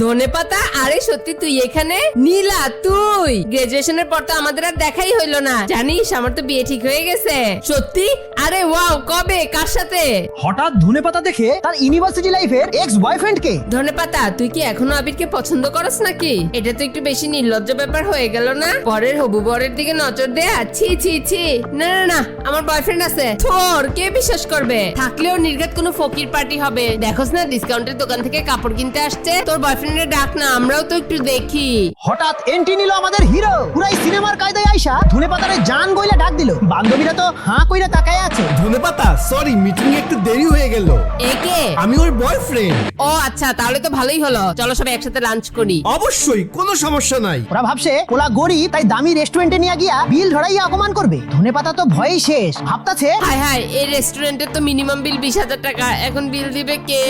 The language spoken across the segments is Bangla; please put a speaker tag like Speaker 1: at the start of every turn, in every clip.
Speaker 1: ধনেপাতা, আরে সত্যি তুই এখানে? নীলা তুই গ্রাজুয়েশনের পর তো আমাদের আর দেখাই হইলো না। জানিস আমার তো বিয়ে ঠিক হয়ে গেছে। সত্যি? আরে ওয়াও, কবে, কার সাথে?
Speaker 2: হঠাৎ ধনেপাতা দেখে তার ইউনিভার্সিটি লাইফের এক্স বয়ফ্রেন্ড কে।
Speaker 1: ধনেপাতা, তুই কি এখনো আবিরকে পছন্দ করস নাকি? এটা তো একটু বেশি নির্লজ্জ ব্যাপার হয়ে গেল না? পরের হবু বরের দিকে নজর দেয়া, ছি ছি ছি। না না না, আমার বয়ফ্রেন্ড আছে। তোর কে বিশ্বাস করবে? থাকলেও নির্ঘাত কোনো ফকির পার্টি হবে। দেখোস না ডিসকাউন্টের দোকান থেকে কাপড় কিনতে আসছে। তোর বয়ফ্রেন্ডের ডাক না, আমরাও তো একটু দেখি।
Speaker 2: হঠাৎ এন্ট্রি নিল আমাদের হিরো। পুরাই সিনেমার কায়দায় আইসা ধনেপাতারে জান গইলা ডাক দিল। বান্ধবীরা তো হাঁ কইরা তাকায় আছে।
Speaker 3: ধনেপাতা, সরি মিটিং এ একটু দেরি হয়ে গেল।
Speaker 1: একে?
Speaker 3: আমি ওর বয়ফ্রেন্ড।
Speaker 1: ও আচ্ছা, তাহলে তো ভালোই হলো। চলো সবাই একসাথে লাঞ্চ করি।
Speaker 3: অবশ্যই, কোনো সমস্যা নাই।
Speaker 2: ওরা ভাবছে ওলা গরিব, তাই দামি রেস্টুরেন্টে নিয়ে গিয়া বিল ধরাইয়া অপমান করবে। ধনেপাতা তো ভয়েই শেষ। ভাবতাছে
Speaker 1: হাই হাই, এই রেস্টুরেন্টের তো মিনিমাম বিল 20,000 টাকা। এখন বিল দিবে কে?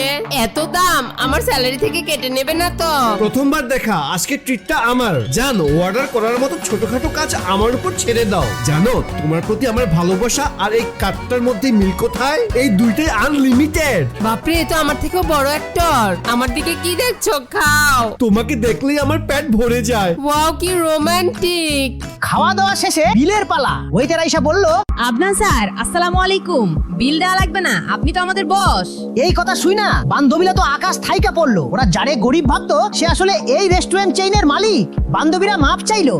Speaker 1: এত দাম আমার স্যালারি থেকে কেটে নেবে না তো?
Speaker 3: প্রথমবার দেখা, আজকে ট্রিটটা আমার। জানো, অর্ডার করার মতো ছোটখাটো কাজ আমার উপর ছেড়ে দাও। জানো, তোমার প্রতি আমার ভালোবাসা আর এই কার্ডটার মধ্যে মিল কোথায়? এই দুইটাই আনলিমিটেড।
Speaker 1: বাপরে, এ তো আমার থেকেও বড় অ্যাক্টর। আমার দিকে কি দেখছো? খাও।
Speaker 3: তোমাকে দেখলেই আমার পেট ভরে যায়।
Speaker 1: ওয়াও, কি রোমান্টিক।
Speaker 2: খাওয়া দাওয়া শেষে বিলের পালা। ওয়েটার আইসা বলল,
Speaker 4: আদনান স্যার, আসসালামু আলাইকুম। বিল দেওয়া লাগবে না, আপনি তো আমাদের বস।
Speaker 2: এই কথা শুই না বান্ধবীরা তো আকাশ থাইকা পড়লো। ওরা যারে গরিব ভাবতো সে আসলে এই রেস্টুরেন্ট চেইনের মালিক। বান্ধবীরা মাপ চাইলো।